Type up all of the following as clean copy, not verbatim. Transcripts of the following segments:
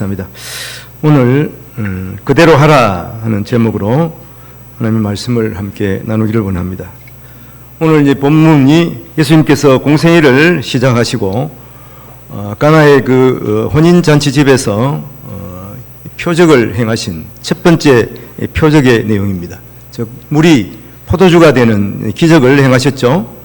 감사합니다. 오늘 그대로 하라 하는 제목으로 하나님의 말씀을 함께 나누기를 원합니다. 오늘 이제 본문이 예수님께서 공생애를 시작하시고 가나의 그 혼인잔치 집에서 표적을 행하신 첫 번째 표적의 내용입니다. 즉 물이 포도주가 되는 기적을 행하셨죠.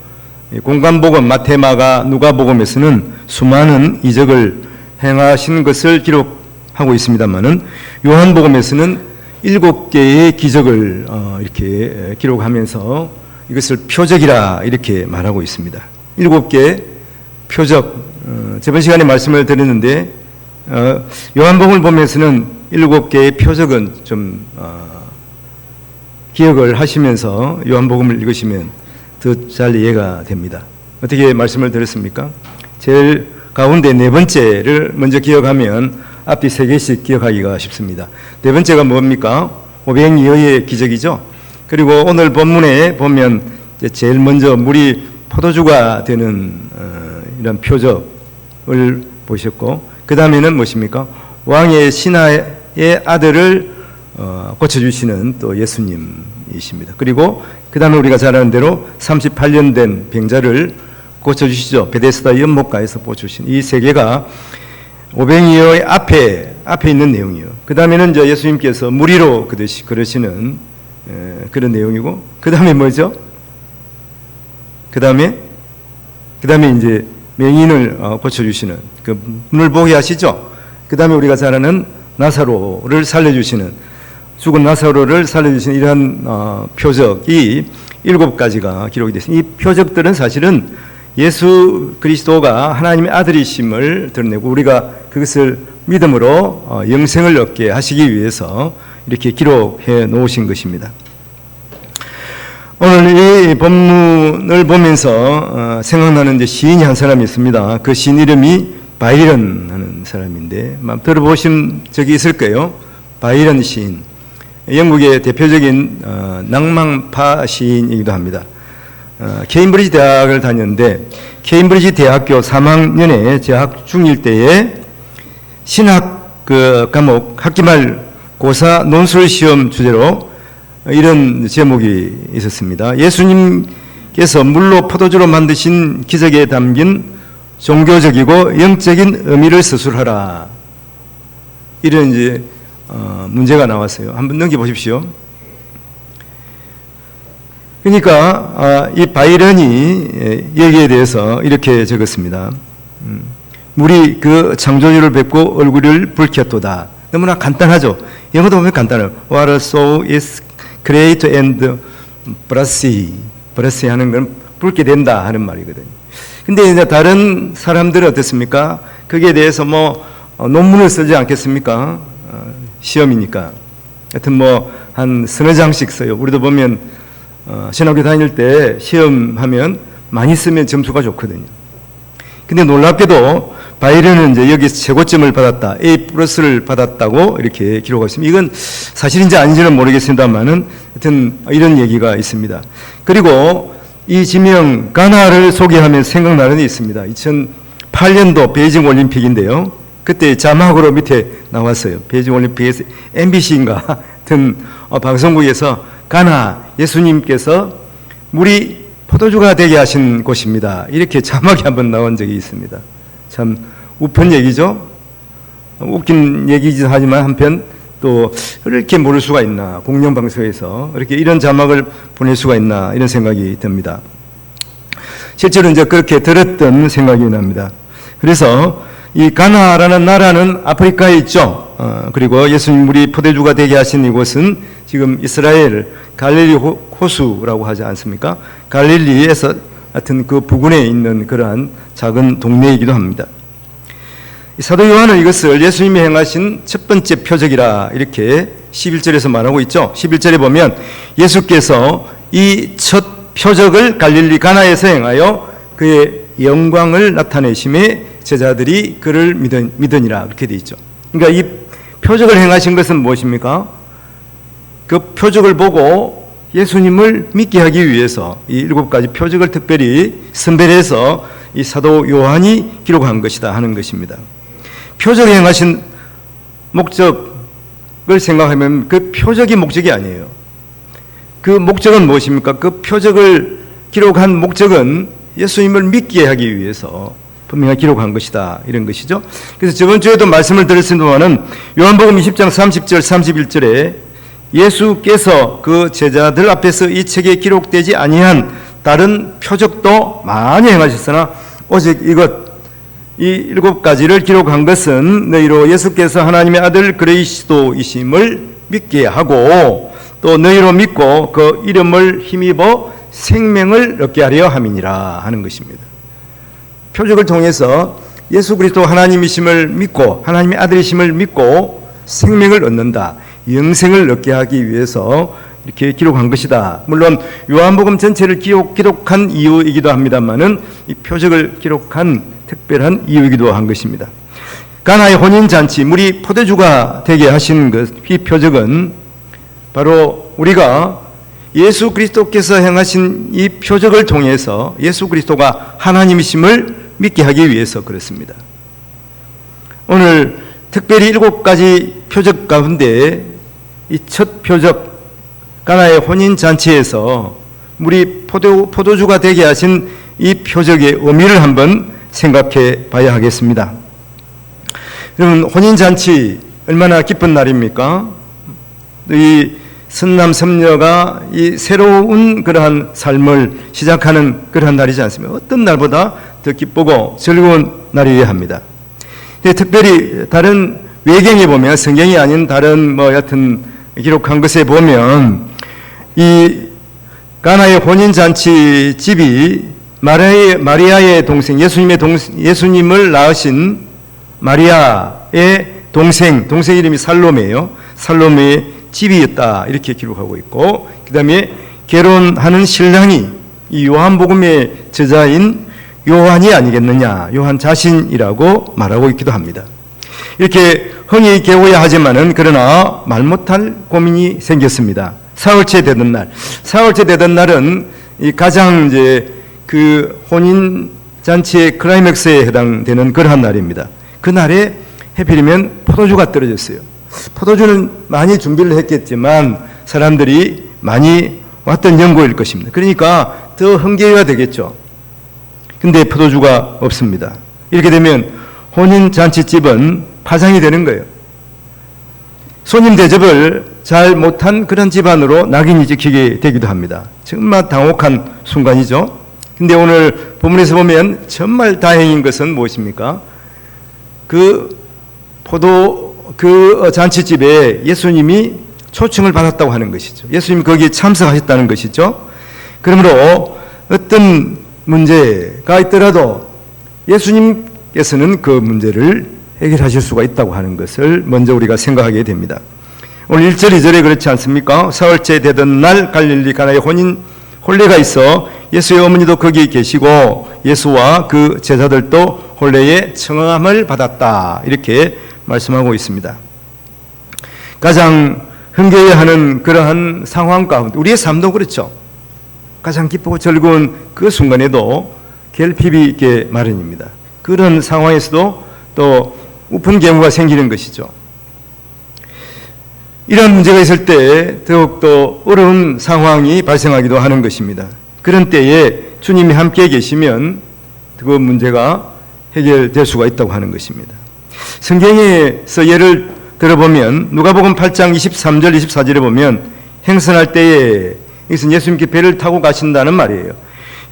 공관복음, 마태, 마가, 누가복음에서는 수많은 이적을 행하신 것을 기록하고 있습니다만은 요한복음에서는 7개의 기적을 이렇게 기록하면서 이것을 표적이라 이렇게 말하고 있습니다. 7개 표적. 저번 시간에 말씀을 드렸는데 요한복음을 보면서는 7개의 표적은 좀 기억을 하시면서 요한복음을 읽으시면 더 잘 이해가 됩니다. 어떻게 말씀을 드렸습니까? 제일 가운데 네 번째를 먼저 기억하면 앞뒤 3개씩 기억하기가 쉽습니다. 네 번째가 뭡니까? 오병이어의 기적이죠. 그리고 오늘 본문에 보면 제일 먼저 물이 포도주가 되는 이런 표적을 보셨고, 그 다음에는 무엇입니까? 왕의 신하의 아들을 고쳐주시는 또 예수님이십니다. 그리고 그 다음에 우리가 잘 아는 대로 38년 된 병자를 고쳐주시죠. 베데스다 연못가에서 고쳐주신 이 3개가 오병이어의 앞에 있는 내용이에요. 그 다음에는 이제 예수님께서 물 위로 그러시는 그런 내용이고, 그 다음에 뭐죠? 그 다음에 이제 맹인을 고쳐주시는, 그 눈을 보게 하시죠. 그 다음에 우리가 잘 아는 나사로를 살려주시는, 죽은 나사로를 살려주시는 이러한 표적이 7가지가 기록이 됐습니다. 이 표적들은 사실은 예수 그리스도가 하나님의 아들이심을 드러내고 우리가 그것을 믿음으로 영생을 얻게 하시기 위해서 이렇게 기록해 놓으신 것입니다. 오늘 이 본문을 보면서 생각나는 이제 시인이 한 사람이 있습니다. 그 시인 이름이 바이런 하는 사람인데 들어보신 적이 있을 거예요. 바이런 시인. 영국의 대표적인 낭만파 시인이기도 합니다. 케임브리지 대학을 다녔는데 케임브리지 대학교 3학년에 재학 중일 때에 신학 그 과목 학기말 고사 논술 시험 주제로 이런 제목이 있었습니다. 예수님께서 물로 포도주로 만드신 기적에 담긴 종교적이고 영적인 의미를 서술하라. 이런 이제 문제가 나왔어요. 한번 넘겨보십시오. 그러니까 이 바이런이 여기에 대해서 이렇게 적었습니다. 물이 그 창조주를 뵙고 얼굴을 붉혔도다. 너무나 간단하죠. 영어도 보면 간단해요. Water so is great and brassy 하는 건 붉게 된다 하는 말이거든요. 근데 이제 다른 사람들은 어떻습니까? 거기에 대해서 논문을 쓰지 않겠습니까? 시험이니까. 하여튼 한 서너 장씩 써요. 우리도 보면 신학교 다닐 때 시험하면 많이 쓰면 점수가 좋거든요. 근데 놀랍게도 바이런은 이제 여기서 최고점을 받았다, A+를 받았다고 이렇게 기록했습니다. 이건 사실인지 아닌지는 모르겠습니다만은 하여튼 이런 얘기가 있습니다. 그리고 이 지명 가나를 소개하면 생각나는 일이 있습니다. 2008년도 베이징 올림픽인데요. 그때 자막으로 밑에 나왔어요. 베이징 올림픽에서 MBC인가 하여튼 방송국에서 가나 예수님께서 물이 포도주가 되게 하신 곳입니다. 이렇게 자막이 한번 나온 적이 있습니다. 참 우픈 얘기죠. 웃긴 얘기이긴 하지만 한편 또 이렇게 모를 수가 있나, 공영방송에서 이렇게 이런 자막을 보낼 수가 있나 이런 생각이 듭니다. 실제로 이제 그렇게 들었던 생각이 납니다. 그래서 이 가나라는 나라는 아프리카에 있죠. 그리고 예수님 물이 포도주가 되게 하신 이곳은 지금 이스라엘 갈릴리 호수라고 하지 않습니까? 갈릴리에서 하여튼 그 부근에 있는 그러한 작은 동네이기도 합니다. 사도 요한은 이것을 예수님이 행하신 첫 번째 표적이라 이렇게 11절에서 말하고 있죠. 11절에 보면 예수께서 이 첫 표적을 갈릴리 가나에서 행하여 그의 영광을 나타내심에 제자들이 그를 믿으니라 그렇게 되어 있죠. 그러니까 이 표적을 행하신 것은 무엇입니까? 그 표적을 보고 예수님을 믿게 하기 위해서 이 7가지 표적을 특별히 선별해서 이 사도 요한이 기록한 것이다 하는 것입니다. 표적 행하신 목적을 생각하면 그 표적이 목적이 아니에요. 그 목적은 무엇입니까? 그 표적을 기록한 목적은 예수님을 믿게 하기 위해서 분명히 기록한 것이다, 이런 것이죠. 그래서 저번 주에도 말씀을 드렸습니다마는 요한복음 20장 30절 31절에 예수께서 그 제자들 앞에서 이 책에 기록되지 아니한 다른 표적도 많이 행하셨으나 오직 이 7가지를 기록한 것은 너희로 예수께서 하나님의 아들 그리스도이심을 믿게 하고 또 너희로 믿고 그 이름을 힘입어 생명을 얻게 하려 함이니라 하는 것입니다. 표적을 통해서 예수 그리스도 하나님이심을 믿고 하나님의 아들이심을 믿고 생명을 얻는다, 영생을 얻게 하기 위해서 이렇게 기록한 것이다. 물론 요한복음 전체를 기록한 이유이기도 합니다만은 이 표적을 기록한 특별한 이유이기도 한 것입니다. 가나의 혼인잔치, 물이 포도주가 되게 하신 이 표적은 바로 우리가 예수 그리스도께서 행하신 이 표적을 통해서 예수 그리스도가 하나님이심을 믿게 하기 위해서 그렇습니다. 오늘 특별히 7가지 표적 가운데 이 첫 표적 가나의 혼인잔치에서 물이 포도주가 되게 하신 이 표적의 의미를 한번 생각해 봐야 하겠습니다. 여러분, 혼인잔치 얼마나 기쁜 날입니까? 이 선남 선녀가 이 새로운 그러한 삶을 시작하는 그러한 날이지 않습니까? 어떤 날보다 더 기쁘고 즐거운 날이어야 합니다. 특별히 다른 외경에 보면, 성경이 아닌 다른 여하튼 기록한 것에 보면 이 가나의 혼인잔치 집이 마리아의 동생, 예수님을 낳으신 마리아의 동생 이름이 살로메예요. 살로메의 집이었다, 이렇게 기록하고 있고, 그 다음에 결혼하는 신랑이 이 요한복음의 저자인 요한이 아니겠느냐, 요한 자신이라고 말하고 있기도 합니다. 이렇게 흥이 개호야 하지만은 그러나 말 못할 고민이 생겼습니다. 사흘째 되던 날은 이 가장 이제 그 혼인 잔치의 클라이맥스에 해당되는 그러한 날입니다. 그 날에 해필이면 포도주가 떨어졌어요. 포도주는 많이 준비를 했겠지만 사람들이 많이 왔던 연고일 것입니다. 그러니까 더 흥겨워야 되겠죠. 근데 포도주가 없습니다. 이렇게 되면 혼인 잔치집은 파장이 되는 거예요. 손님 대접을 잘 못한 그런 집안으로 낙인이 찍히게 되기도 합니다. 정말 당혹한 순간이죠. 근데 오늘 본문에서 보면 정말 다행인 것은 무엇입니까? 그 잔치집에 예수님이 초청을 받았다고 하는 것이죠. 예수님이 거기에 참석하셨다는 것이죠. 그러므로 어떤 문제가 있더라도 예수님께서는 그 문제를 해결하실 수가 있다고 하는 것을 먼저 우리가 생각하게 됩니다. 오늘 1절 2절에 그렇지 않습니까? 사흘째 되던 날 갈릴리 가나에 혼례가 있어 예수의 어머니도 거기 계시고 예수와 그 제자들도 혼례에 청함을 받았다, 이렇게 말씀하고 있습니다. 가장 흥겨워하는 그러한 상황 가운데 우리의 삶도 그렇죠. 가장 기쁘고 즐거운 그 순간에도 결핍이 있게 마련입니다. 그런 상황에서도 또 우픈 경우가 생기는 것이죠. 이런 문제가 있을 때 더욱더 어려운 상황이 발생하기도 하는 것입니다. 그런 때에 주님이 함께 계시면 그 문제가 해결될 수가 있다고 하는 것입니다. 성경에서 예를 들어보면 누가복음 8장 23절 24절에 보면 행선할 때에, 이것은 예수님께 배를 타고 가신다는 말이에요.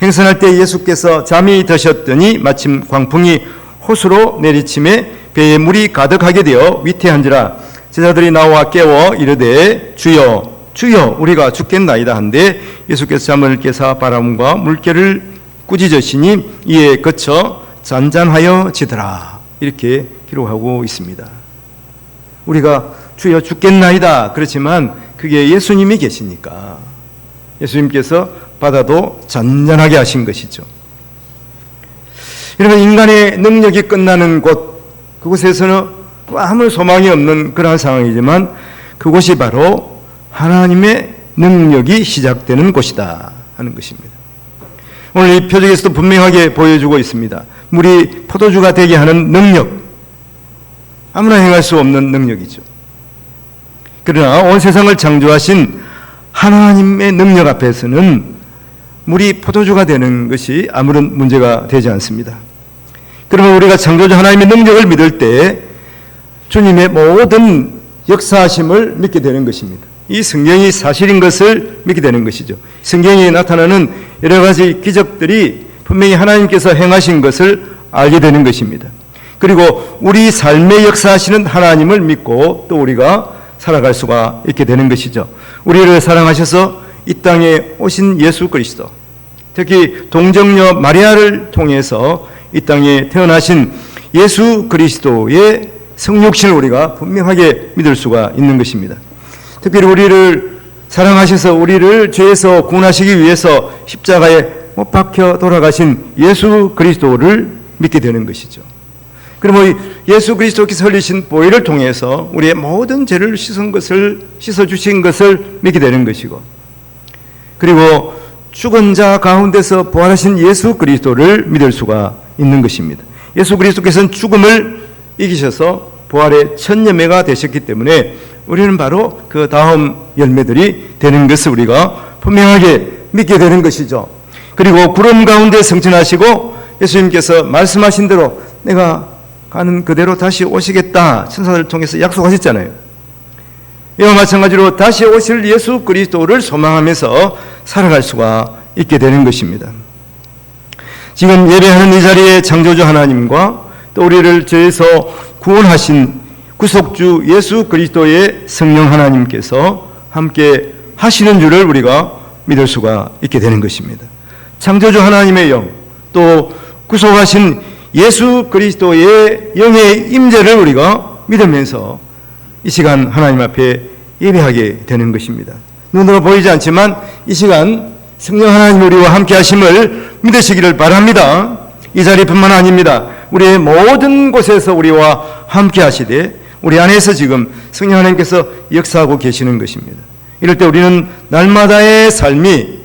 행선할 때 예수께서 잠이 드셨더니 마침 광풍이 호수로 내리침에 배에 물이 가득하게 되어 위태한지라 제자들이 나와 깨워 이르되 주여 주여 우리가 죽겠나이다 한데 예수께서 잠을 깨사 바람과 물결을 꾸짖으시니 이에 그쳐 잔잔하여 지더라, 이렇게 기록하고 있습니다. 우리가 주여 죽겠나이다 그렇지만 그게 예수님이 계시니까 예수님께서 바다도 잔잔하게 하신 것이죠. 여러분, 인간의 능력이 끝나는 곳, 그곳에서는 아무 소망이 없는 그러한 상황이지만 그곳이 바로 하나님의 능력이 시작되는 곳이다 하는 것입니다. 오늘 이 표적에서도 분명하게 보여주고 있습니다. 물이 포도주가 되게 하는 능력, 아무나 행할 수 없는 능력이죠. 그러나 온 세상을 창조하신 하나님의 능력 앞에서는 물이 포도주가 되는 것이 아무런 문제가 되지 않습니다. 그러면 우리가 창조주 하나님의 능력을 믿을 때 주님의 모든 역사하심을 믿게 되는 것입니다. 이 성경이 사실인 것을 믿게 되는 것이죠. 성경에 나타나는 여러 가지 기적들이 분명히 하나님께서 행하신 것을 알게 되는 것입니다. 그리고 우리 삶의 역사하시는 하나님을 믿고 또 우리가 살아갈 수가 있게 되는 것이죠. 우리를 사랑하셔서 이 땅에 오신 예수 그리스도, 특히 동정녀 마리아를 통해서 이 땅에 태어나신 예수 그리스도의 성육신을 우리가 분명하게 믿을 수가 있는 것입니다. 특별히 우리를 사랑하셔서 우리를 죄에서 구원하시기 위해서 십자가에 못 박혀 돌아가신 예수 그리스도를 믿게 되는 것이죠. 그러면 예수 그리스도께서 흘리신 보혈을 통해서 우리의 모든 죄를 씻어주신 것을 믿게 되는 것이고, 그리고 죽은 자 가운데서 부활하신 예수 그리스도를 믿을 수가 있는 것입니다. 예수 그리스도께서는 죽음을 이기셔서 부활의 첫 열매가 되셨기 때문에 우리는 바로 그 다음 열매들이 되는 것을 우리가 분명하게 믿게 되는 것이죠. 그리고 구름 가운데 승천하시고 예수님께서 말씀하신 대로 내가 가는 그대로 다시 오시겠다 천사들을 통해서 약속하셨잖아요. 이와 마찬가지로 다시 오실 예수 그리스도를 소망하면서 살아갈 수가 있게 되는 것입니다. 지금 예배하는 이 자리에 창조주 하나님과 또 우리를 죄에서 구원하신 구속주 예수 그리스도의 성령 하나님께서 함께 하시는 줄을 우리가 믿을 수가 있게 되는 것입니다. 창조주 하나님의 영, 또 구속하신 예수 그리스도의 영의 임재를 우리가 믿으면서 이 시간 하나님 앞에 예배하게 되는 것입니다. 눈으로 보이지 않지만 이 시간 성령 하나님 우리와 함께 하심을 믿으시기를 바랍니다. 이 자리뿐만 아닙니다. 우리의 모든 곳에서 우리와 함께 하시되 우리 안에서 지금 성령 하나님께서 역사하고 계시는 것입니다. 이럴 때 우리는 날마다의 삶이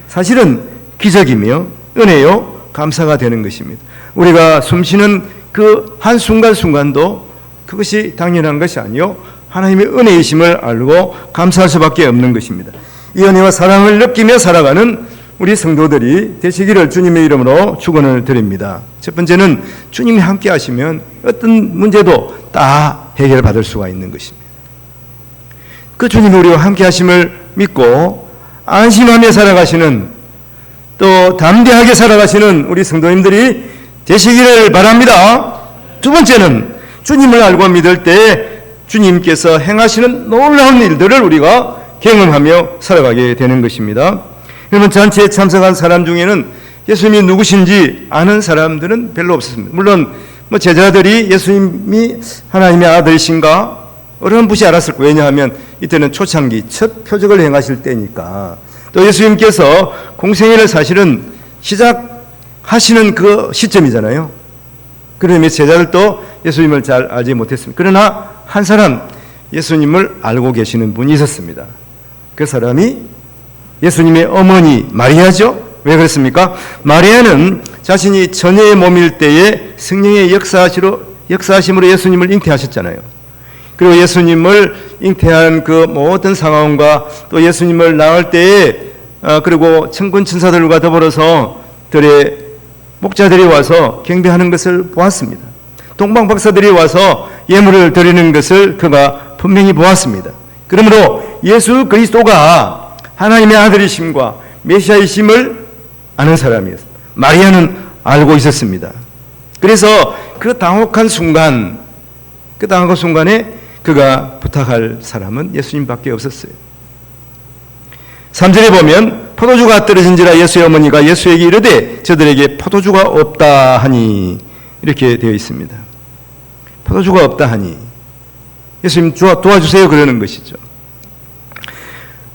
사실은 기적이며 은혜요 감사가 되는 것입니다. 우리가 숨쉬는 그 한순간순간도 그것이 당연한 것이 아니요 하나님의 은혜이심을 알고 감사할 수밖에 없는 것입니다. 이 은혜와 사랑을 느끼며 살아가는 우리 성도들이 되시기를 주님의 이름으로 축원을 드립니다. 첫 번째는 주님이 함께 하시면 어떤 문제도 다 해결받을 수가 있는 것입니다. 그 주님이 우리와 함께 하심을 믿고 안심하며 살아가시는, 또 담대하게 살아가시는 우리 성도님들이 되시기를 바랍니다. 두 번째는 주님을 알고 믿을 때 주님께서 행하시는 놀라운 일들을 우리가 경험하며 살아가게 되는 것입니다. 여러분, 잔치에 참석한 사람 중에는 예수님이 누구신지 아는 사람들은 별로 없었습니다. 물론 제자들이 예수님이 하나님의 아들이신가 어렴풋이 알았을 거예요. 왜냐하면 이때는 초창기 첫 표적을 행하실 때니까. 또 예수님께서 공생애를 사실은 시작하시는 그 시점이잖아요. 그러면 제자들도 예수님을 잘 알지 못했습니다. 그러나 한 사람 예수님을 알고 계시는 분이 있었습니다. 그 사람이 예수님의 어머니 마리아죠. 왜 그렇습니까? 마리아는 자신이 처녀의 몸일 때에 성령의 역사하심으로 예수님을 잉태하셨잖아요. 그리고 예수님을 잉태한 그 모든 상황과 또 예수님을 낳을 때에 그리고 천군 천사들과 더불어서 들의 목자들이 와서 경배하는 것을 보았습니다. 동방 박사들이 와서 예물을 드리는 것을 그가 분명히 보았습니다. 그러므로 예수 그리스도가 하나님의 아들이심과 메시아이심을 아는 사람이었습니다. 마리아는 알고 있었습니다. 그래서 그 당혹한 순간에 그가 부탁할 사람은 예수님밖에 없었어요. 3절에 보면 포도주가 떨어진지라 예수의 어머니가 예수에게 이르되 저들에게 포도주가 없다 하니, 이렇게 되어 있습니다. 포도주가 없다 하니 예수님 도와주세요 그러는 것이죠.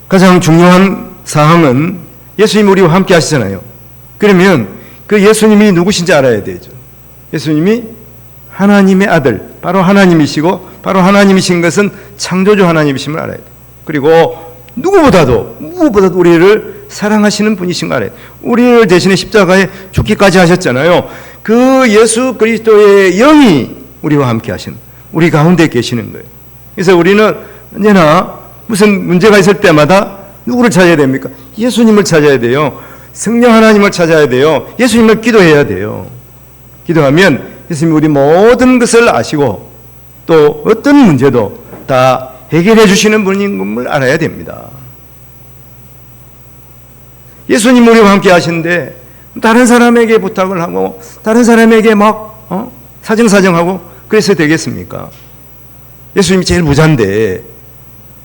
가장 중요한 사항은 예수님 우리와 함께 하시잖아요. 그러면 그 예수님이 누구신지 알아야 되죠. 예수님이 하나님의 아들, 바로 하나님이시고 바로 하나님이신 것은 창조주 하나님이심을 알아야 돼요. 그리고 누구보다도 우리를 사랑하시는 분이신 거 알아야 돼요. 우리를 대신에 십자가에 죽기까지 하셨잖아요. 그 예수 그리스도의 영이 우리와 함께 하시는, 우리 가운데 계시는 거예요. 그래서 우리는 언제나 무슨 문제가 있을 때마다 누구를 찾아야 됩니까? 예수님을 찾아야 돼요. 성령 하나님을 찾아야 돼요. 예수님을 기도해야 돼요. 기도하면 예수님이 우리 모든 것을 아시고 또 어떤 문제도 다 해결해 주시는 분인 것을 알아야 됩니다. 예수님 우리와 함께 하시는데 다른 사람에게 부탁을 하고 다른 사람에게 막 사정사정하고 그래서 되겠습니까? 예수님이 제일 부자인데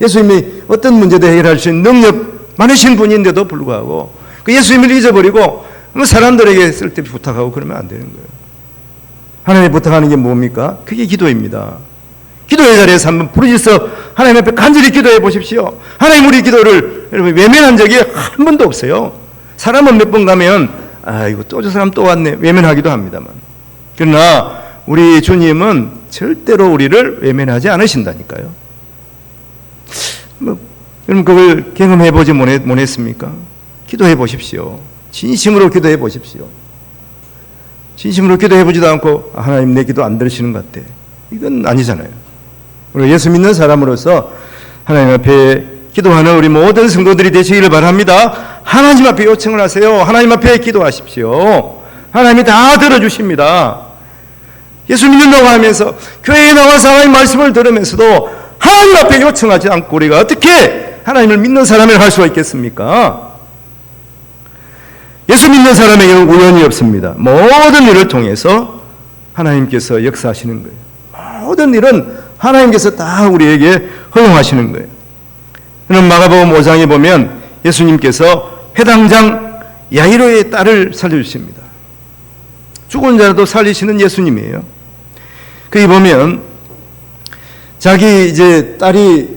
예수님이 어떤 문제도 해결할 수 있는 능력 많으신 분인데도 불구하고 그 예수님을 잊어버리고 사람들에게 쓸데없이 부탁하고 그러면 안 되는 거예요. 하나님이 부탁하는 게 뭡니까? 그게 기도입니다. 기도의 자리에서 한번 부르짖어 하나님 앞에 간절히 기도해 보십시오. 하나님 우리 기도를 여러분 외면한 적이 한 번도 없어요. 사람은 몇 번 가면 이거 또 저 사람 또 왔네 외면하기도 합니다만 그러나 우리 주님은 절대로 우리를 외면하지 않으신다니까요. 여러분 그걸 경험해 보지 못했습니까? 기도해 보십시오. 진심으로 기도해 보십시오. 진심으로 기도해 보지도 않고 하나님 내 기도 안 들으시는 것 같아. 이건 아니잖아요. 우리 예수 믿는 사람으로서 하나님 앞에 기도하는 우리 모든 성도들이 되시기를 바랍니다. 하나님 앞에 요청을 하세요. 하나님 앞에 기도하십시오. 하나님이 다 들어주십니다. 예수 믿는다고 하면서 교회에 나와서 하나님 말씀을 들으면서도 하나님 앞에 요청하지 않고 우리가 어떻게 하나님을 믿는 사람을 할 수가 있겠습니까? 예수 믿는 사람에게는 우연이 없습니다. 모든 일을 통해서 하나님께서 역사하시는 거예요. 모든 일은 하나님께서 다 우리에게 허용하시는 거예요. 그럼 마가복음 5장에 보면 예수님께서 회당장 야이로의 딸을 살려주십니다. 죽은 자라도 살리시는 예수님이에요. 거기 보면 자기 이제 딸이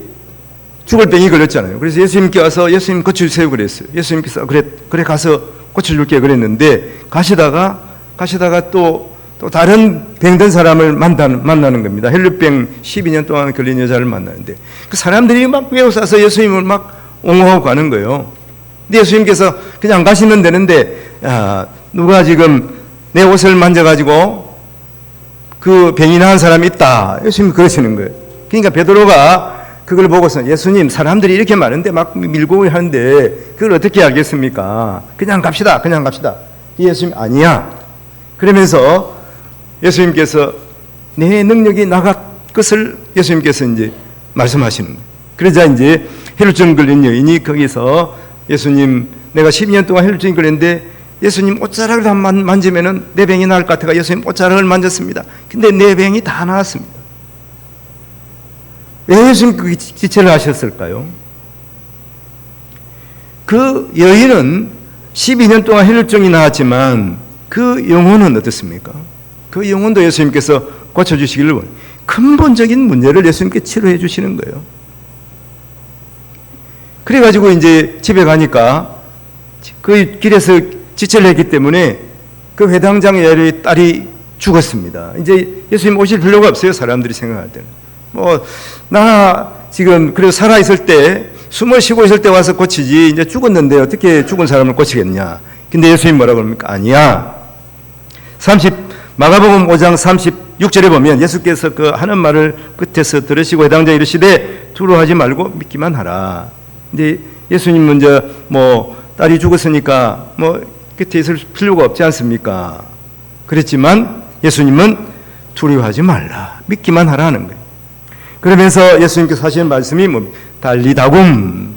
죽을 병이 걸렸잖아요. 그래서 예수님께 와서 예수님 고쳐주세요 그랬어요. 예수님께서 그래 가서 고쳐줄게 그랬는데 가시다가 또 다른 병든 사람을 만나는 겁니다. 헬루병 12년 동안 걸린 여자를 만나는데 그 사람들이 막 외워싸서 예수님을 막 옹호하고 가는 거예요. 근데 예수님께서 그냥 가시면 되는데 누가 지금 내 옷을 만져가지고 그 병이 나은 사람이 있다. 예수님이 그러시는 거예요. 그러니까 베드로가 그걸 보고서 예수님 사람들이 이렇게 많은데 막 밀고 하는데 그걸 어떻게 알겠습니까? 그냥 갑시다. 예수님 아니야. 그러면서 예수님께서 내 능력이 나갈 것을 예수님께서 이제 말씀하시는 거예요. 그러자 이제 혈루증 걸린 여인이 거기서 예수님 내가 12년 동안 혈루증이 걸렸는데 예수님 옷자락을 다 만지면은 내 병이 나을 것 같아가 예수님 옷자락을 만졌습니다. 근데 내 병이 다 나았습니다. 왜 예수님 그 지체를 하셨을까요? 그 여인은 12년 동안 혈루증이 나았지만 그 영혼은 어떻습니까? 그 영혼도 예수님께서 고쳐주시기를 원해요. 근본적인 문제를 예수님께 치료해 주시는 거예요. 그래가지고 이제 집에 가니까 그 길에서 지체를 했기 때문에 그 회당장 야이로의 딸이 죽었습니다. 이제 예수님 오실 필요가 없어요. 사람들이 생각할 때는. 나 지금 그래도 살아있을 때 숨을 쉬고 있을 때 와서 고치지 이제 죽었는데 어떻게 죽은 사람을 고치겠냐. 근데 예수님 뭐라고 합니까? 아니야. 마가복음 5장 36절에 보면 예수께서 그 하는 말을 끝에서 들으시고 회당장이 이르시되 두려워하지 말고 믿기만 하라. 근데 예수님 먼저 딸이 죽었으니까 끝에 있을 필요가 없지 않습니까? 그랬지만 예수님은 두려워하지 말라. 믿기만 하라는 거예요. 그러면서 예수님께서 하시는 말씀이 달리다굼.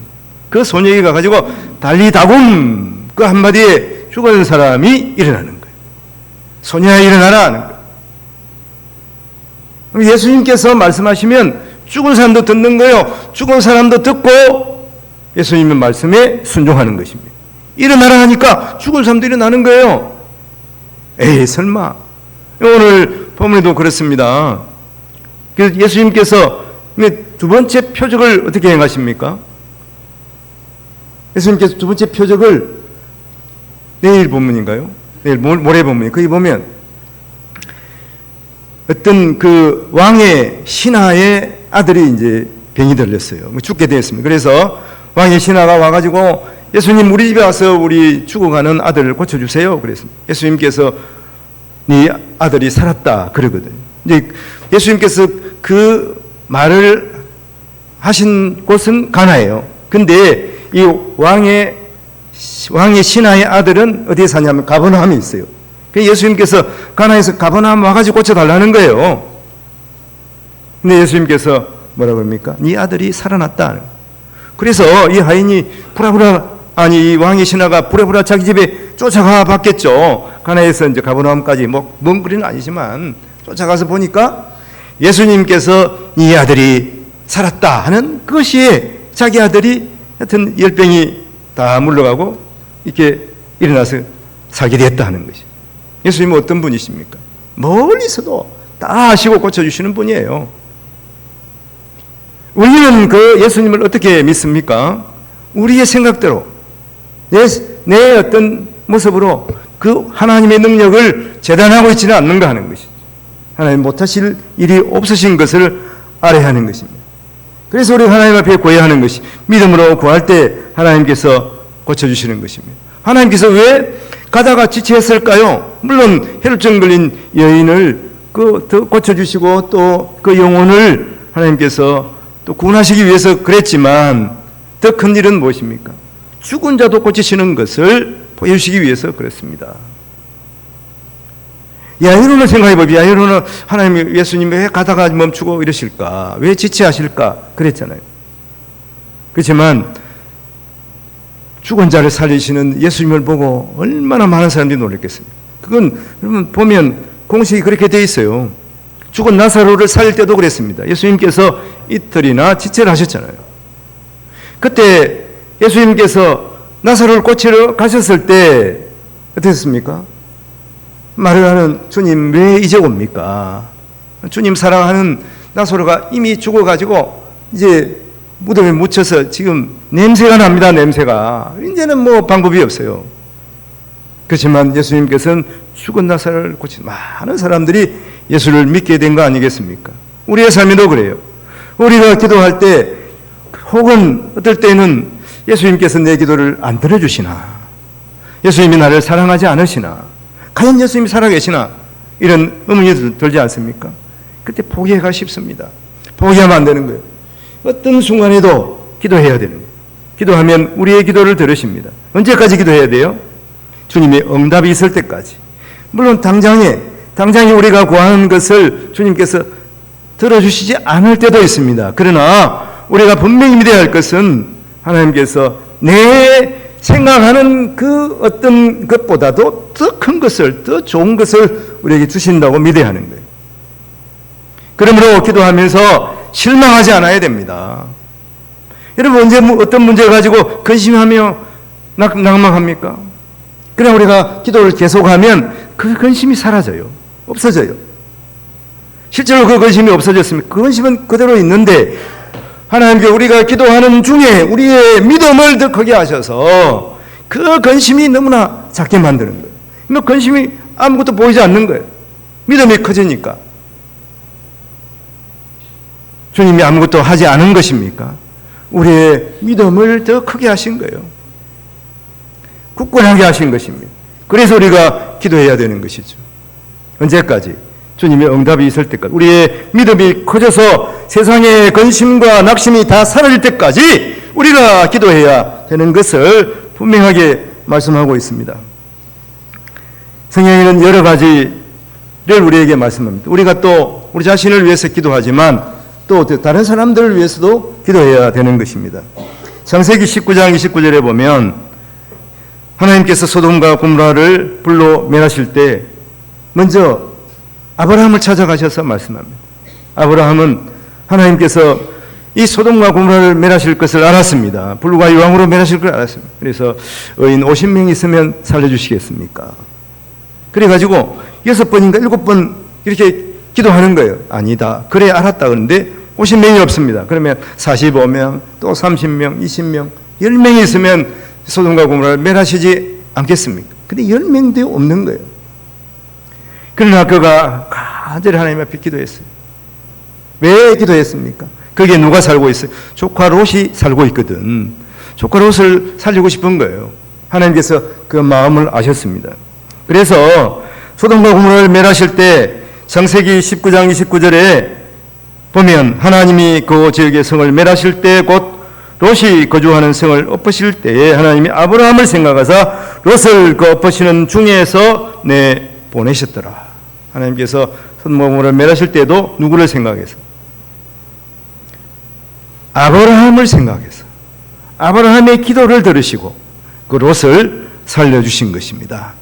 그 소녀가 가가지고 달리다굼 그 한마디에 죽은 사람이 일어나는 거예요. 소녀야 일어나라 하는 거예요. 예수님께서 말씀하시면 죽은 사람도 듣는 거예요. 죽은 사람도 듣고 예수님의 말씀에 순종하는 것입니다. 일어나라 하니까 죽은 사람도 일어나는 거예요. 에이 설마. 오늘 본문에도 그렇습니다. 그래서 예수님께서 두 번째 표적을 어떻게 행하십니까? 예수님께서 두 번째 표적을 내일 본문인가요? 내일 모레 본문이 거기 보면 어떤 그 왕의 신하의 아들이 이제 병이 들렸어요. 죽게 되었습니다. 그래서 왕의 신하가 와가지고 예수님 우리 집에 와서 우리 죽어가는 아들을 고쳐주세요. 그랬습니다. 예수님께서 네 아들이 살았다 그러거든요. 이제 예수님께서 그 말을 하신 곳은 가나예요. 근데 이 왕의 신하의 아들은 어디에 사냐면 가버나움에 있어요. 그래서 예수님께서 가나에서 가버나움 와가지고 고쳐달라는 거예요. 근데 예수님께서 뭐라 그럽니까? 네 아들이 살아났다. 그래서 이 하인이 이 왕의 신하가 부랴부랴 자기 집에 쫓아가 봤겠죠. 가나에서 이제 가버나움까지 먼 거리는 아니지만 쫓아가서 보니까 예수님께서 네 아들이 살았다 하는 것이 자기 아들이 하여튼 열병이 다 물러가고 이렇게 일어나서 살게 됐다 하는 것이. 예수님은 어떤 분이십니까? 멀리서도 다 아시고 고쳐주시는 분이에요. 우리는 그 예수님을 어떻게 믿습니까? 우리의 생각대로 내 어떤 모습으로 그 하나님의 능력을 재단하고 있지는 않는가 하는 것이죠. 하나님 못하실 일이 없으신 것을 알아야 하는 것입니다. 그래서 우리가 하나님 앞에 구해야 하는 것이 믿음으로 구할 때 하나님께서 고쳐주시는 것입니다. 하나님께서 왜 가다가 지체했을까요? 물론 혈증 걸린 여인을 더 고쳐주시고 또 그 영혼을 하나님께서 또 구원하시기 위해서 그랬지만 더 큰 일은 무엇입니까? 죽은 자도 고치시는 것을 보여주시기 위해서 그랬습니다. 야이로는 생각해보면 야이로는 하나님 예수님이 왜 가다가 멈추고 이러실까? 왜 지체하실까? 그랬잖아요. 그렇지만 죽은 자를 살리시는 예수님을 보고 얼마나 많은 사람들이 놀랐겠습니까? 그건 여러분 보면 공식이 그렇게 돼 있어요. 죽은 나사로를 살릴 때도 그랬습니다. 예수님께서 이틀이나 지체를 하셨잖아요. 그때 예수님께서 나사로를 고치러 가셨을 때 어땠습니까? 말을 하는 주님 왜 이제 옵니까? 주님 사랑하는 나사로가 이미 죽어가지고 이제 무덤에 묻혀서 지금 냄새가 납니다. 냄새가. 이제는 뭐 방법이 없어요. 그렇지만 예수님께서는 죽은 나사로를 고친 많은 사람들이 예수를 믿게 된 거 아니겠습니까? 우리의 삶에도 그래요. 우리가 기도할 때 혹은 어떨 때는 예수님께서 내 기도를 안 들어주시나? 예수님이 나를 사랑하지 않으시나? 과연 예수님이 살아계시나? 이런 의문이 들지 않습니까? 그때 포기하기가 쉽습니다. 포기하면 안 되는 거예요. 어떤 순간에도 기도해야 되는 거예요. 기도하면 우리의 기도를 들으십니다. 언제까지 기도해야 돼요? 주님의 응답이 있을 때까지. 물론 당장에 우리가 구하는 것을 주님께서 들어주시지 않을 때도 있습니다. 그러나 우리가 분명히 믿어야 할 것은 하나님께서 내 생각하는 그 어떤 것보다도 더 큰 것을, 더 좋은 것을 우리에게 주신다고 믿어야 하는 거예요. 그러므로 기도하면서 실망하지 않아야 됩니다. 여러분 언제 어떤 문제 가지고 근심하며 낭망합니까? 그냥 우리가 기도를 계속하면 그 근심이 사라져요. 없어져요. 실제로 그 근심이 없어졌으면 그 근심은 그대로 있는데 하나님께 우리가 기도하는 중에 우리의 믿음을 더 크게 하셔서 그 근심이 너무나 작게 만드는 거예요. 뭐 근심이 아무것도 보이지 않는 거예요. 믿음이 커지니까. 주님이 아무것도 하지 않은 것입니까? 우리의 믿음을 더 크게 하신 거예요. 굳건하게 하신 것입니다. 그래서 우리가 기도해야 되는 것이죠. 언제까지? 주님의 응답이 있을 때까지. 우리의 믿음이 커져서 세상의 근심과 낙심이 다 사라질 때까지 우리가 기도해야 되는 것을 분명하게 말씀하고 있습니다. 성경에는 여러 가지를 우리에게 말씀합니다. 우리가 또 우리 자신을 위해서 기도하지만 또 다른 사람들을 위해서도 기도해야 되는 것입니다. 창세기 19장 29절에 보면 하나님께서 소돔과 고모라를 불로 멸하실 때 먼저 아브라함을 찾아가셔서 말씀합니다. 아브라함은 하나님께서 이 소돔과 고모라를 멸하실 것을 알았습니다. 불과 유황으로 멸하실 걸 알았습니다. 그래서 의인 50명 있으면 살려주시겠습니까? 그래가지고 6번인가 7번 이렇게 기도하는 거예요. 아니다. 그래 알았다. 그런데 50명이 없습니다. 그러면 45명, 또 30명, 20명, 10명이 있으면 소돔과 고모라를 멸하시지 않겠습니까? 근데 10명도 없는 거예요. 그러나 그가 간절히 하나님 앞에 기도했어요. 왜 기도했습니까? 거기에 누가 살고 있어요? 조카 롯이 살고 있거든. 조카 롯을 살리고 싶은 거예요. 하나님께서 그 마음을 아셨습니다. 그래서 소돔과 고모라를 멸하실 때 창세기 19장 29절에 보면 하나님이 그 지역의 성을 멸하실 때 곧 롯이 거주하는 성을 엎으실 때에 하나님이 아브라함을 생각하사 롯을 그 엎으시는 중에서 내보내셨더라. 하나님께서 소돔을 멸하실 때도 누구를 생각해서? 아브라함을 생각해서 아브라함의 기도를 들으시고 그 롯을 살려주신 것입니다.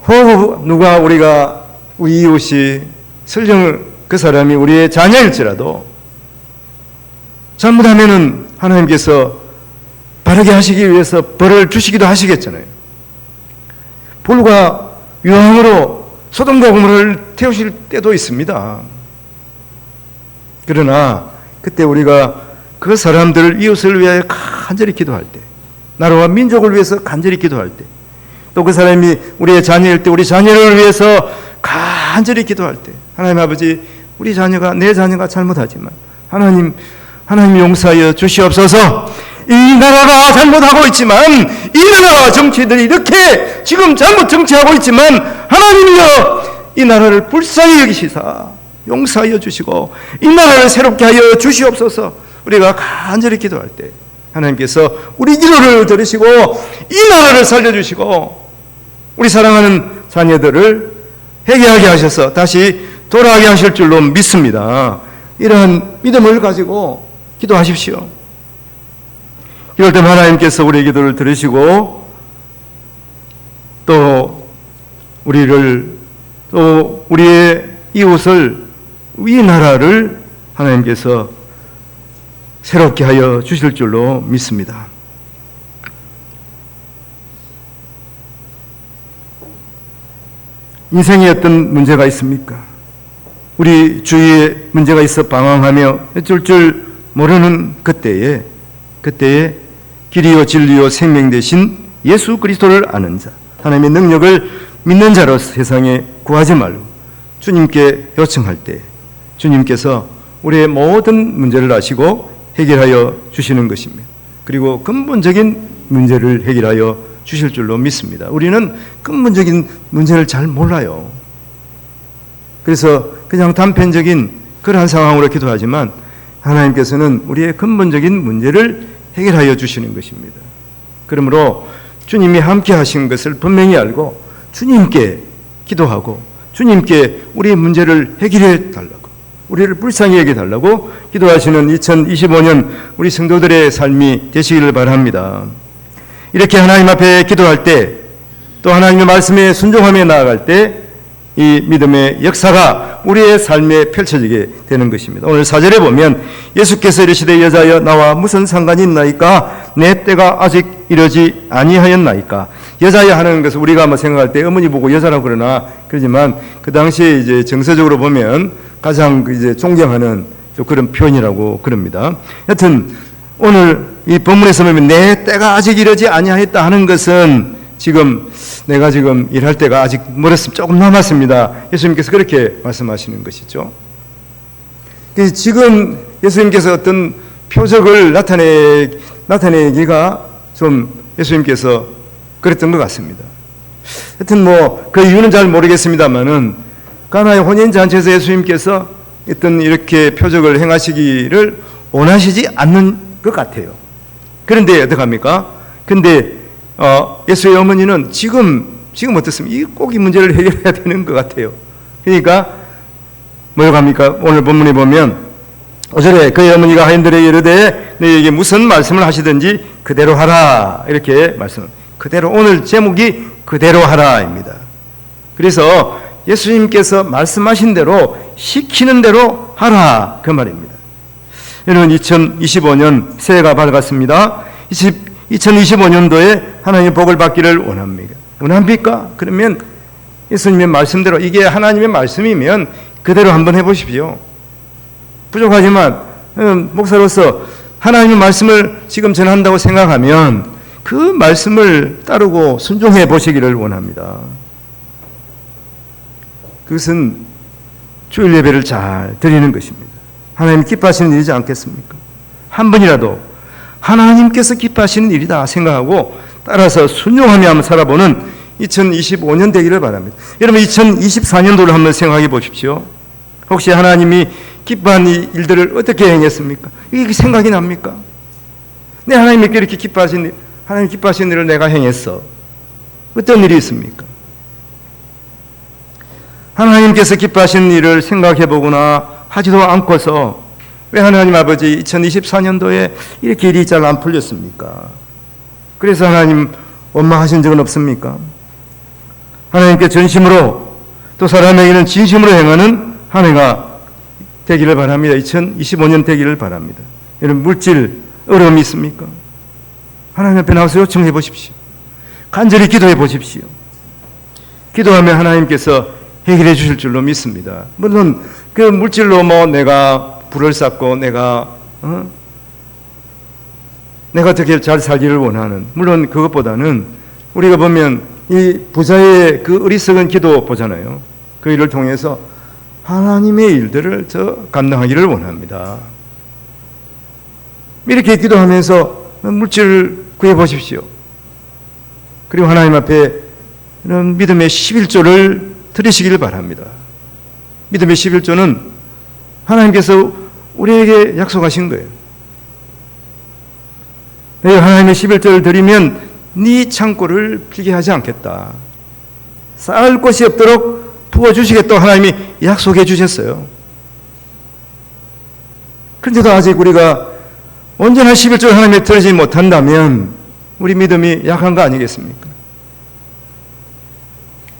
혹 누가 우리가 우리 이웃이 설령 그 사람이 우리의 자녀일지라도 잘못하면은 하나님께서 바르게 하시기 위해서 벌을 주시기도 하시겠잖아요. 불과 유황으로 소돔과 고모라를 태우실 때도 있습니다. 그러나 그때 우리가 그 사람들을 이웃을 위하여 간절히 기도할 때, 나라와 민족을 위해서 간절히 기도할 때, 또 그 사람이 우리의 자녀일 때 우리 자녀를 위해서 간절히 기도할 때, 하나님 아버지, 우리 자녀가 내 자녀가 잘못하지만 하나님 용서하여 주시옵소서. 이 나라가 잘못하고 있지만 이 나라 정치들이 이렇게 지금 잘못 정치하고 있지만 하나님이여 이 나라를 불쌍히 여기시사 용서하여 주시고 이 나라를 새롭게 하여 주시옵소서. 우리가 간절히 기도할 때 하나님께서 우리 기도를 들으시고 이 나라를 살려주시고 우리 사랑하는 자녀들을 회개하게 하셔서 다시 돌아가게 하실 줄로 믿습니다. 이러한 믿음을 가지고 기도하십시오. 이럴 때 하나님께서 우리의 기도를 들으시고 또 우리의 이웃을 이 나라를 하나님께서 새롭게 하여 주실 줄로 믿습니다. 인생에 어떤 문제가 있습니까? 우리 주위에 문제가 있어 방황하며 어쩔 줄 모르는 그때에 길이요 진리요 생명 되신 예수 그리스도를 아는 자, 하나님의 능력을 믿는 자로서 세상에 구하지 말고 주님께 요청할 때 주님께서 우리의 모든 문제를 아시고 해결하여 주시는 것입니다. 그리고 근본적인 문제를 해결하여 주실 줄로 믿습니다. 우리는 근본적인 문제를 잘 몰라요. 그래서 그냥 단편적인 그러한 상황으로 기도하지만 하나님께서는 우리의 근본적인 문제를 해결하여 주시는 것입니다. 그러므로 주님이 함께 하신 것을 분명히 알고 주님께 기도하고 주님께 우리의 문제를 해결해 달라고, 우리를 불쌍히 여겨 달라고 기도하시는 2025년 우리 성도들의 삶이 되시기를 바랍니다. 이렇게 하나님 앞에 기도할 때, 또 하나님의 말씀에 순종하며 나아갈 때 이 믿음의 역사가 우리의 삶에 펼쳐지게 되는 것입니다. 오늘 4절에 보면 예수께서 이르시되 여자여 나와 무슨 상관이 있나이까? 내 때가 아직 이르지 아니하였나이까? 여자여 하는 것을 우리가 뭐 생각할 때 어머니 보고 여자라고 그러지만 그 당시에 이제 정서적으로 보면 가장 이제 존경하는 그런 표현이라고 그럽니다. 여튼 오늘 이 본문에서 보면 내 때가 아직 이르지 아니하였다 하는 것은 내가 지금 일할 때가 아직 멀었습니다. 조금 남았습니다. 예수님께서 그렇게 말씀하시는 것이죠. 지금 예수님께서 어떤 표적을 나타내기가 좀 예수님께서 그랬던 것 같습니다. 하여튼 그 이유는 잘 모르겠습니다만은 가나의 혼인잔치에서 예수님께서 어떤 이렇게 표적을 행하시기를 원하시지 않는 것 같아요. 그런데 어떡합니까? 근데 예수의 어머니는 지금 어떻습니까? 꼭 이 문제를 해결해야 되는 것 같아요. 그러니까 뭐라고 합니까? 오늘 본문에 보면 5절에 그의 어머니가 하인들에게 이르되 너희에게 무슨 말씀을 하시든지 그대로 하라, 이렇게 그대로, 오늘 제목이 그대로 하라입니다. 그래서 예수님께서 말씀하신 대로 시키는 대로 하라, 그 말입니다. 여러분, 2025년 새해가 밝았습니다. 2025년도에 하나님의 복을 받기를 원합니까? 그러면 예수님의 말씀대로, 이게 하나님의 말씀이면 그대로 한번 해보십시오. 부족하지만 목사로서 하나님의 말씀을 지금 전한다고 생각하면 그 말씀을 따르고 순종해 보시기를 원합니다. 그것은 주일 예배를 잘 드리는 것입니다. 하나님 기뻐하시는 일이지 않겠습니까? 한 번이라도 하나님께서 기뻐하시는 일이다 생각하고 따라서 순종하며 한번 살아보는 2025년 되기를 바랍니다. 여러분, 2024년도를 한번 생각해 보십시오. 혹시 하나님이 기뻐한 이 일들을 어떻게 행했습니까? 이게 생각이 납니까? 내 하나님께 이렇게 기뻐하신 일, 하나님 기뻐하신 일을 내가 행했어. 어떤 일이 있습니까? 하나님께서 기뻐하신 일을 생각해 보거나 하지도 않고서 왜 하나님 아버지 2024년도에 이렇게 일이 잘 안 풀렸습니까? 그래서 하나님 원망하신 적은 없습니까? 하나님께 전심으로 또 사람에게는 진심으로 행하는 한 해가 되기를 바랍니다. 2025년 되기를 바랍니다. 여러분, 물질 어려움이 있습니까? 하나님 앞에 나와서 요청해 보십시오. 간절히 기도해 보십시오. 기도하면 하나님께서 해결해 주실 줄로 믿습니다. 물론 그 물질로 내가 부를 쌓고 내가 어떻게 잘 살기를 원하는, 물론 그것보다는 우리가 보면 이 부자의 그 어리석은 기도 보잖아요. 그 일을 통해서 하나님의 일들을 저 감당하기를 원합니다. 이렇게 기도하면서 물질을 구해 보십시오. 그리고 하나님 앞에 이런 믿음의 11조를 드리시기를 바랍니다. 믿음의 11조는 하나님께서 우리에게 약속하신 거예요. 하나님의 11조를 드리면 네 창고를 비게 하지 않겠다. 쌓을 곳이 없도록 부어주시겠다고 하나님이 약속해 주셨어요. 그런데도 아직 우리가 온전한 11조를 하나님께 드리지 못한다면 우리 믿음이 약한 거 아니겠습니까?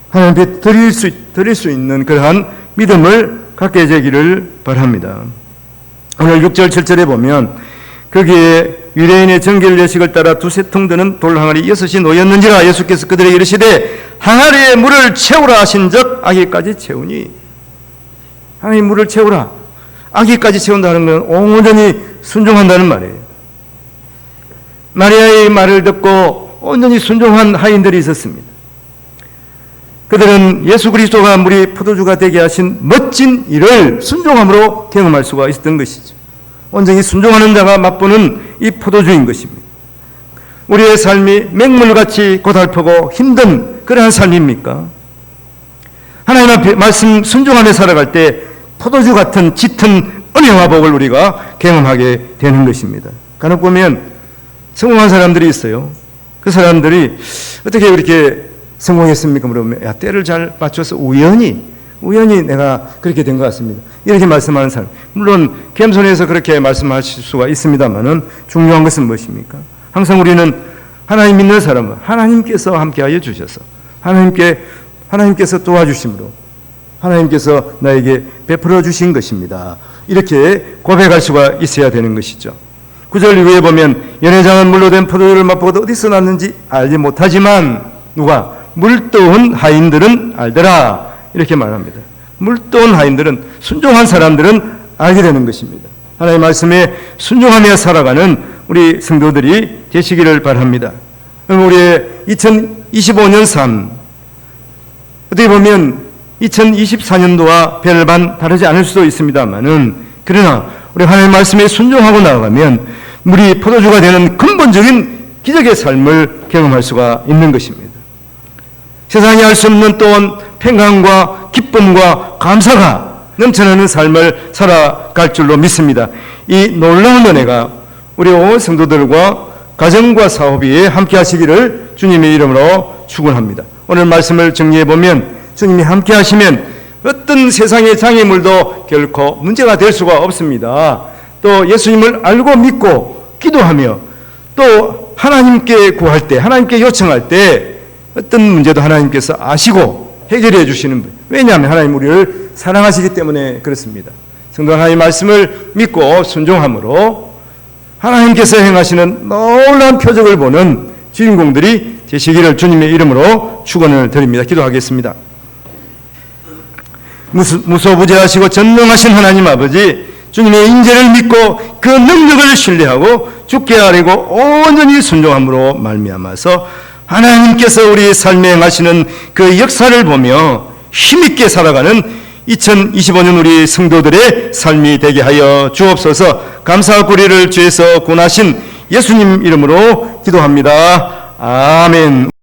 하나님께 드릴 수 있는 그러한 믿음을 갖게 되기를 바랍니다. 오늘 6절 7절에 보면 거기에 유대인의 정결 예식을 따라 두세 통 드는 돌 항아리 6이 놓였는지라 예수께서 그들에게 이르시되 항아리에 물을 채우라 하신즉 아기까지 채우니. 하나님 물을 채우라. 아기까지 채운다는 건 온전히 순종한다는 말이에요. 마리아의 말을 듣고 온전히 순종한 하인들이 있었습니다. 그들은 예수 그리스도가 물이 포도주가 되게 하신 멋진 일을 순종함으로 경험할 수가 있었던 것이죠. 온전히 순종하는 자가 맛보는 이 포도주인 것입니다. 우리의 삶이 맹물같이 고달프고 힘든 그러한 삶입니까? 하나님 앞에 말씀 순종하며 살아갈 때 포도주 같은 짙은 은혜와 복을 우리가 경험하게 되는 것입니다. 간혹 보면 성공한 사람들이 있어요. 그 사람들이 어떻게 그렇게 성공했습니까? 물어보면 때를 잘 맞춰서 우연히 내가 그렇게 된 것 같습니다. 이렇게 말씀하는 사람, 물론 겸손해서 그렇게 말씀하실 수가 있습니다만은 중요한 것은 무엇입니까? 항상 우리는 하나님 믿는 사람은 하나님께서 함께하여 주셔서 하나님께서 도와주심으로 하나님께서 나에게 베풀어 주신 것입니다. 이렇게 고백할 수가 있어야 되는 것이죠. 9절 이후에 보면 연회장은 물로 된 포도주를 맛보고도 어디서 났는지 알지 못하지만 누가? 물떠온 하인들은 알더라. 이렇게 말합니다. 물떠온 하인들은, 순종한 사람들은 알게 되는 것입니다. 하나님의 말씀에 순종하며 살아가는 우리 성도들이 되시기를 바랍니다. 우리의 2025년 삶, 어떻게 보면 2024년도와 별반 다르지 않을 수도 있습니다만은, 그러나 우리 하나님의 말씀에 순종하고 나아가면 물이 포도주가 되는 근본적인 기적의 삶을 경험할 수가 있는 것입니다. 세상이 알 수 없는 또한 평강과 기쁨과 감사가 넘쳐나는 삶을 살아갈 줄로 믿습니다. 이 놀라운 은혜가 우리 온 성도들과 가정과 사업에 함께 하시기를 주님의 이름으로 축원합니다. 오늘 말씀을 정리해 보면 주님이 함께 하시면 어떤 세상의 장애물도 결코 문제가 될 수가 없습니다. 또 예수님을 알고 믿고 기도하며 또 하나님께 구할 때, 하나님께 요청할 때 어떤 문제도 하나님께서 아시고 해결해 주시는 분. 왜냐하면 하나님 우리를 사랑하시기 때문에 그렇습니다. 성도 하나님의 말씀을 믿고 순종함으로 하나님께서 행하시는 놀라운 표적을 보는 주인공들이 되시기를 주님의 이름으로 축원을 드립니다. 기도하겠습니다. 무소부재하시고 전능하신 하나님 아버지, 주님의 인재를 믿고 그 능력을 신뢰하고 주께 아뢰고 온전히 순종함으로 말미암아서 하나님께서 우리 삶에 행하시는 그 역사를 보며 힘있게 살아가는 2025년 우리 성도들의 삶이 되게 하여 주옵소서. 감사와 구리를 주에서 구원하신 예수님 이름으로 기도합니다. 아멘.